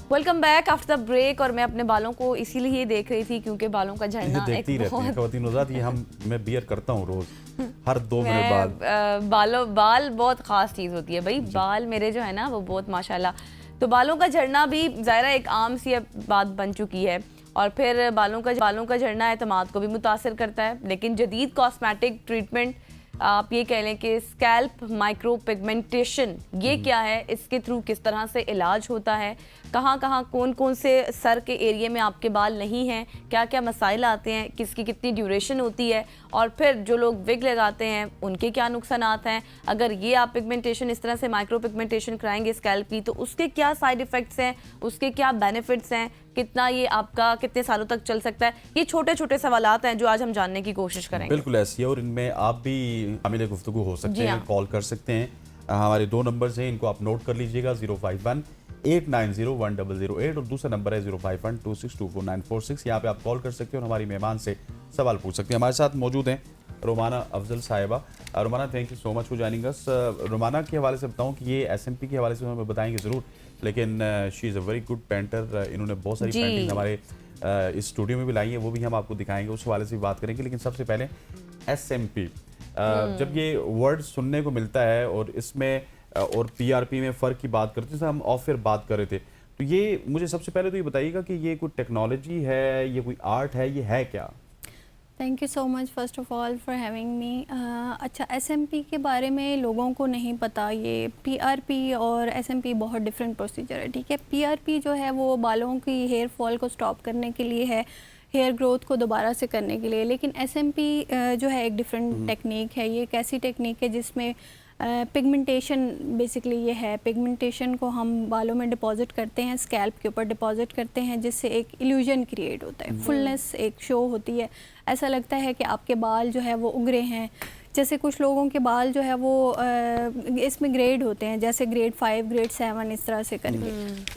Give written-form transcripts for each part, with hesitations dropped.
Welcome back after the break. और मैं अपने बालों को इसीलिए देख रही थी क्योंकि बालों का झड़ना देखती रहती हैं ख़वातीन हज़रात, ये मैं बियर करता हूँ रोज हर 2 मिनट बाद। बाल बहुत ख़ास चीज़ होती है भाई। बाल मेरे जो है ना वो बहुत माशाल्लाह, तो बालों का झड़ना भी ज़ाहिर एक आम सी बात बन चुकी है। और फिर बालों का झड़ना एतमाद को भी मुतासर करता है। लेकिन जदीद कॉस्मेटिक ट्रीटमेंट, आप ये कह लें कि स्कैल्प माइक्रो पिगमेंटेशन, ये क्या है, इसके थ्रू किस तरह से इलाज होता है, कहाँ कहाँ कौन कौन से सर के एरिया में आपके बाल नहीं हैं, क्या क्या मसाइल आते हैं, किसकी कितनी ड्यूरेशन होती है, और फिर जो लोग विग लगाते हैं उनके क्या नुकसानात हैं। अगर ये आप पिगमेंटेशन इस तरह से माइक्रो पिगमेंटेशन कराएंगे स्कैल्प की, तो उसके क्या साइड इफ़ेक्ट्स हैं, उसके क्या बेनिफिट्स हैं, कितना ये आपका कितने सालों तक चल सकता है, ये छोटे छोटे सवालात हैं जो आज हम जानने की कोशिश करेंगे। बिल्कुल ऐसी है, और इनमें आप भी शामिल गुफ्तगू हो सकते हैं, कॉल कर सकते हैं। हमारे 2 नंबर्स हैं, इनको आप नोट कर लीजिएगा, 051-890-1008 और दूसरा नंबर है 051-2624-946। यहाँ पे आप कॉल कर सकते हैं और हमारी मेहमान से सवाल पूछ सकते हैं। हमारे साथ मौजूद हैं रोमाना अफजल साहिबा। Romana, thank you so much for joining us. Romana के हवाले से बताऊं कि ये SMP के हवाले से हमें बताएंगे ज़रूर, लेकिन she is a very good painter. इन्होंने बहुत सारी पेंटिंग हमारे इस स्टूडियो में भी लाई है, वो भी हम आपको दिखाएंगे, उस हवाले से भी बात करेंगे। लेकिन सबसे पहले SMP, जब ये वर्ड सुनने को मिलता है और इसमें और PRP में फ़र्क की बात करते थे, हम ऑफ एयर बात कर रहे थे, तो ये मुझे सबसे पहले तो ये बताइएगा कि ये कोई टेक्नोलॉजी है, ये कोई आर्ट है, ये है क्या? Thank you so much first of all for having me. अच्छा, SMP के बारे में लोगों को नहीं पता। ये PRP और SMP बहुत डिफरेंट प्रोसीजर है, ठीक है। PRP जो है वो बालों की हेयर फॉल को स्टॉप करने के लिए है, हेयर ग्रोथ को दोबारा से करने के लिए। लेकिन SMP जो है एक डिफरेंट टेक्निक है। ये एक ऐसी टेक्निक है जिसमें पिगमेंटेशन बेसिकली ये है, पिगमेंटेशन को हम बालों में डिपॉजिट करते हैं, स्कैल्प के ऊपर डिपॉजिट करते हैं, जिससे एक इल्यूजन क्रिएट होता है, फुलनेस एक शो होती है। ऐसा लगता है कि आपके बाल जो है वो उगरे हैं। जैसे कुछ लोगों के बाल जो है वो इसमें ग्रेड होते हैं, जैसे ग्रेड 5, ग्रेड 7 इस तरह से करके।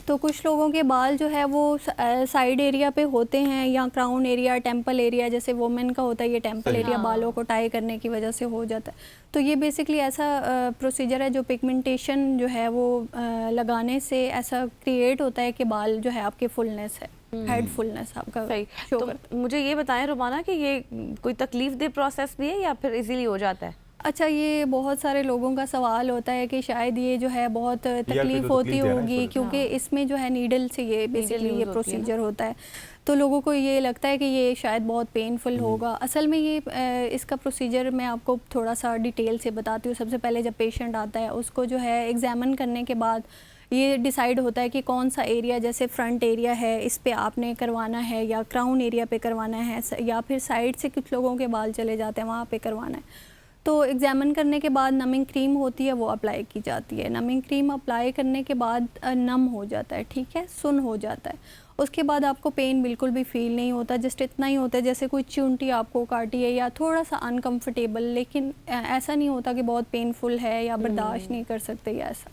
तो कुछ लोगों के बाल जो है वो साइड एरिया पे होते हैं, या क्राउन एरिया, टेम्पल एरिया, जैसे वोमेन का होता है ये टेम्पल एरिया, बालों को टाई करने की वजह से हो जाता है। तो ये बेसिकली ऐसा प्रोसीजर है जो पिगमेंटेशन जो है वो लगाने से ऐसा क्रिएट होता है कि बाल जो है आपके फुलनेस है, हेड फुलनेस आपका शो करता है। मुझे ये बताएं रोमाना कि ये कोई तकलीफ दे प्रोसेस भी है या फिर इजीली हो जाता है? अच्छा, ये बहुत सारे लोगों का सवाल होता है कि शायद ये जो है बहुत तकलीफ होती होगी, क्योंकि इसमें जो है नीडल से ये बेसिकली ये प्रोसीजर होता है। तो लोगों को ये लगता है कि ये शायद बहुत पेनफुल होगा। असल में ये इसका प्रोसीजर मैं आपको थोड़ा सा डिटेल से बताती हूँ। सबसे पहले जब पेशेंट आता है उसको जो है एग्जामिन करने के बाद ये डिसाइड होता है कि कौन सा एरिया, जैसे फ्रंट एरिया है इस पे आपने करवाना है, या क्राउन एरिया पे करवाना है, या फिर साइड से कुछ लोगों के बाल चले जाते हैं वहाँ पे करवाना है। तो एग्जामिन करने के बाद नमिंग क्रीम होती है वो अप्लाई की जाती है। नमिंग क्रीम अप्लाई करने के बाद नम हो जाता है, ठीक है, सुन हो जाता है। उसके बाद आपको पेन बिल्कुल भी फील नहीं होता, जस्ट इतना ही होता है जैसे कोई चूंटी आपको काटी है, या थोड़ा सा अनकंफर्टेबल, लेकिन ऐसा नहीं होता कि बहुत पेनफुल है या बर्दाश्त नहीं कर सकते या ऐसा।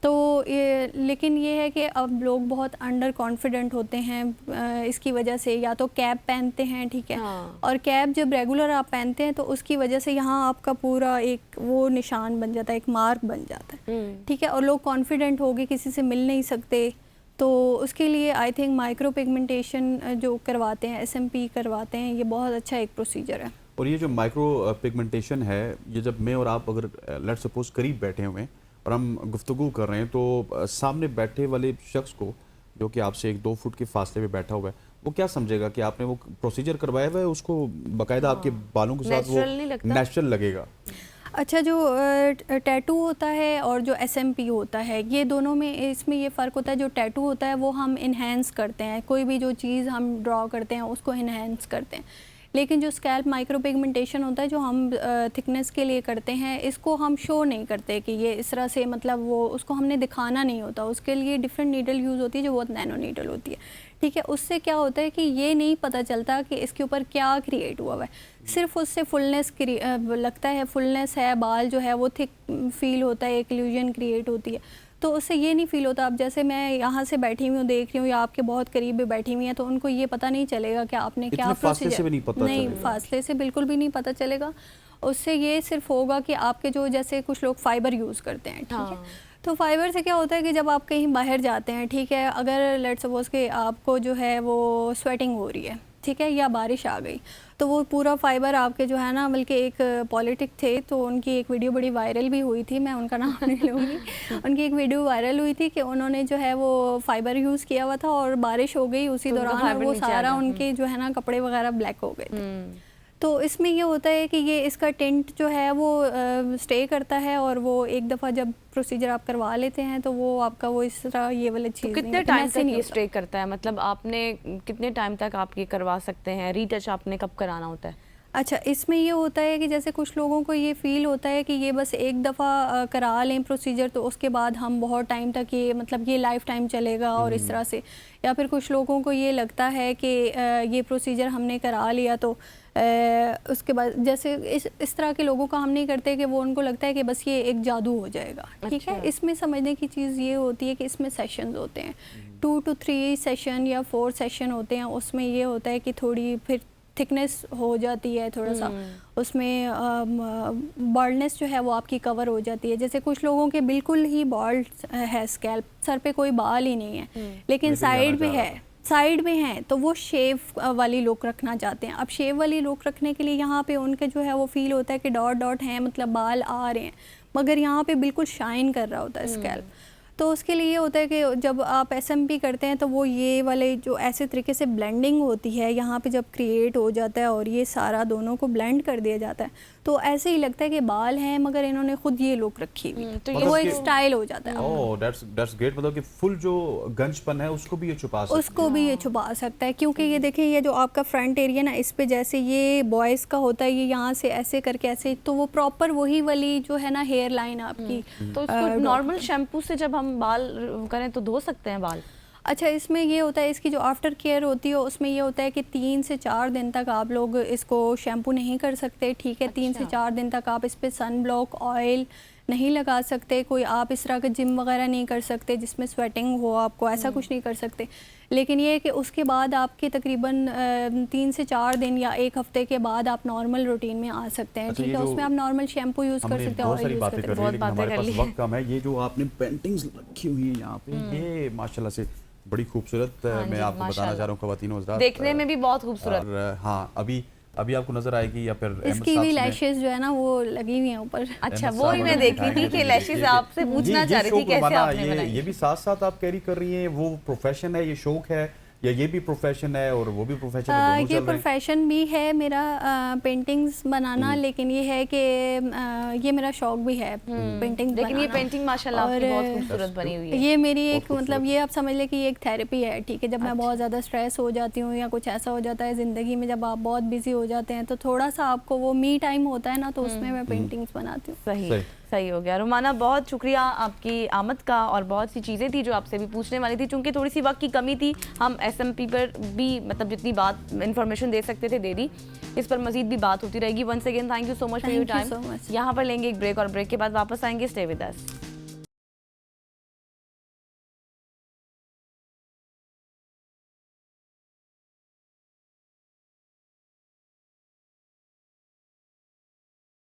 तो लेकिन ये है कि अब लोग बहुत अंडर कॉन्फिडेंट होते हैं इसकी वजह से, या तो कैप पहनते हैं, ठीक है, और कैप जब रेगुलर आप पहनते हैं तो उसकी वजह से यहाँ आपका पूरा एक वो निशान बन जाता है, एक मार्क बन जाता है, ठीक है, और लोग कॉन्फिडेंट हो गए, किसी से मिल नहीं सकते। तो उसके लिए आई थिंक माइक्रो पिगमेंटेशन जो करवाते हैं, SMP करवाते हैं, ये बहुत अच्छा एक प्रोसीजर है। और ये जो माइक्रो पिगमेंटेशन है, ये जब मैं और आप अगर लेट सपोज करीब बैठे हुए हैं और हम गुफ्तगू कर रहे हैं, तो सामने बैठे वाले शख्स को, जो कि आपसे 1-2 फुट के फासले पे बैठा हुआ है, वो क्या समझेगा कि आपने वो प्रोसीजर करवाया हुआ है, उसको बाकायदा आपके बालों के साथ वो नेचुरल लगेगा? अच्छा, जो टैटू होता है और जो SMP होता है, ये दोनों में इसमें ये फ़र्क होता है। जो टैटू होता है वो हम इन्हेंस करते हैं, कोई भी जो चीज़ हम ड्रॉ करते हैं उसको इन्हेंस करते हैं। लेकिन जो स्कैल्प माइक्रो पिगमेंटेशन होता है जो हम थिकनेस के लिए करते हैं, इसको हम शो नहीं करते कि ये इस तरह से, मतलब वो उसको हमने दिखाना नहीं होता। उसके लिए डिफरेंट नीडल यूज़ होती है जो बहुत नैनो नीडल होती है, ठीक है। उससे क्या होता है कि ये नहीं पता चलता कि इसके ऊपर क्या क्रिएट हुआ है, सिर्फ उससे फुलनेस लगता है, फुलनेस है, बाल जो है वो थिक फील होता है, एक इल्यूजन क्रिएट होती है। तो उससे ये नहीं फील होता। अब जैसे मैं यहाँ से बैठी हुई हूँ, देख रही हूँ, या आपके बहुत करीब भी बैठी हुई हैं, तो उनको ये पता नहीं चलेगा कि आपने क्या प्रोसीजर, नहीं, फासले से बिल्कुल भी नहीं पता चलेगा। उससे ये सिर्फ होगा कि आपके जो, जैसे कुछ लोग फाइबर यूज़ करते हैं, ठीक है, तो फाइबर से क्या होता है कि जब आप कहीं बाहर जाते हैं, ठीक है, अगर लेट्स सपोज कि आपको जो है वो स्वेटिंग हो रही है, ठीक है, या बारिश आ गई, तो वो पूरा फाइबर आपके जो है ना, बल्कि एक पॉलिटिक थे तो उनकी एक वीडियो बड़ी वायरल भी हुई थी, मैं उनका नाम नहीं लूँगी, उनकी एक वीडियो वायरल हुई थी कि उन्होंने जो है वो फाइबर यूज़ किया हुआ था और बारिश हो गई उसी दौरान, और वो सारा उनके जो है ना कपड़े वगैरह ब्लैक हो गए थे। तो इसमें ये होता है कि ये इसका टेंट जो है वो स्टे करता है, और वो एक दफ़ा जब प्रोसीजर आप करवा लेते हैं तो वो आपका वो इस तरह ये वाली चीज़ तो कितने टाइम तक ये स्टे करता है, मतलब आपने कितने टाइम तक आप ये करवा सकते हैं, रीटच आपने कब कराना होता है? अच्छा, इसमें ये होता है कि जैसे कुछ लोगों को ये फ़ील होता है कि ये बस एक दफ़ा करा लें प्रोसीजर, तो उसके बाद हम बहुत टाइम तक ये मतलब ये लाइफ टाइम चलेगा और इस तरह से, या फिर कुछ लोगों को ये लगता है कि ये प्रोसीजर हमने करा लिया तो उसके बाद जैसे इस तरह के लोगों का हम नहीं करते कि वो उनको लगता है कि बस ये एक जादू हो जाएगा, ठीक है। इसमें समझने की चीज़ ये होती है कि इसमें सेशंस होते हैं, 2 to 3 सेशन या 4 सेशन होते हैं। उसमें ये होता है कि थोड़ी फिर थिकनेस हो जाती है थोड़ा सा, उसमें बॉल्डनेस जो है वो आपकी कवर हो जाती है। जैसे कुछ लोगों के बिल्कुल ही बॉल्ड है स्कैल्प, सर पे कोई बाल ही नहीं है, लेकिन साइड पे है, साइड में है, तो वो शेव वाली लुक रखना चाहते हैं। अब शेव वाली लुक रखने के लिए यहाँ पे उनके जो है वो फील होता है कि डॉट डॉट हैं, मतलब बाल आ रहे हैं, मगर यहाँ पे बिल्कुल शाइन कर रहा होता है स्कैल्प। तो उसके लिए ये होता है कि जब आप एसएमपी करते हैं तो वो ये वाले जो ऐसे तरीके से ब्लेंडिंग होती है यहाँ पे जब क्रिएट हो जाता है और ये सारा दोनों को ब्लेंड कर दिया जाता है, तो ऐसे ही लगता है कि बाल हैं मगर इन्होंने खुद ये लुक रखी हुई, तो ये वो एक स्टाइल हो जाता है। ओह दैट्स ग्रेट, मतलब कि फुल जो गंजपन है उसको भी ये छुपा सकता है, उसको भी ये छुपा सकता है, क्योंकि ये देखिए ये जो आपका फ्रंट एरिया ना, इस पे जैसे ये बॉयज़ का होता है, ये यहाँ से ऐसे करके ऐसे, तो वो प्रॉपर वही वाली जो है ना हेयर लाइन आपकी। तो इसको नॉर्मल शैम्पू से जब हम बाल करें तो धो सकते हैं बाल? अच्छा, इसमें ये होता है, इसकी जो आफ्टर केयर होती है उसमें ये होता है कि 3 से 4 दिन तक आप लोग इसको शैम्पू नहीं कर सकते, ठीक है। 3 से 4 दिन तक आप इस पर सन ब्लॉक ऑयल नहीं लगा सकते, कोई आप इस तरह का जिम वगैरह नहीं कर सकते जिसमें स्वेटिंग हो आपको, ऐसा कुछ नहीं कर सकते। लेकिन ये है कि उसके बाद आपके तकरीबन 3 से 4 दिन या 1 हफ्ते के बाद आप नॉर्मल रूटीन में आ सकते हैं, ठीक है। उसमें आप नॉर्मल शैम्पू यूज़ कर सकते हैं, ऑयल यूज़ कर सकते हैं। बहुत बातें कर ली, वक्त कम है। ये जो आपने पेंटिंग्स रखी हुई है यहाँ पे, ये माशाल्लाह से बड़ी खूबसूरत, मैं आपको बताना चाह रहा हूँ ख़वातीन हज़रात, देखने में भी बहुत खूबसूरत। हाँ, अभी आपको नजर आएगी, या फिर इसकी भी लैशेस जो है ना वो लगी हुई हैं ऊपर। अच्छा, वो ही मैं देख रही थी कि लैशेस आपसे पूछना चाह रही थी कैसे आपने बनाई। ये भी साथ साथ आप कैरी कर रही हैं, वो प्रोफेशन है, ये शौक है, या ये भी प्रोफेशन है और वो भी प्रोफेशन है, दोनों चल रहे हैं? ये प्रोफेशन भी है मेरा, पेंटिंग्स बनाना, लेकिन ये है कि ये मेरा शौक भी है पेंटिंग, लेकिन ये पेंटिंग माशाल्लाह आपकी बहुत खूबसूरत बनी हुई है। ये मेरी एक मतलब ये आप समझ ले कि ये एक थेरेपी है, ठीक है। जब मैं बहुत ज़्यादा स्ट्रेस हो जाती हूँ या कुछ ऐसा हो जाता है ज़िंदगी में, जब आप बहुत बिजी हो जाते हैं तो थोड़ा सा आपको वो मी टाइम होता है ना, तो उसमें मैं पेंटिंग्स बनाती हूँ। सही हो गया। रुमाना, बहुत शुक्रिया आपकी आमद का, और बहुत सी चीज़ें थी जो आपसे भी पूछने वाली थी, चूँकि थोड़ी सी वक्त की कमी थी, हम एसएमपी पर भी मतलब जितनी बात इन्फॉर्मेशन दे सकते थे दे दी, इस पर मजीद भी बात होती रहेगी। Once again thank you so much for your time. यहाँ पर लेंगे एक ब्रेक और ब्रेक के बाद वापस आएंगे। Stay with us.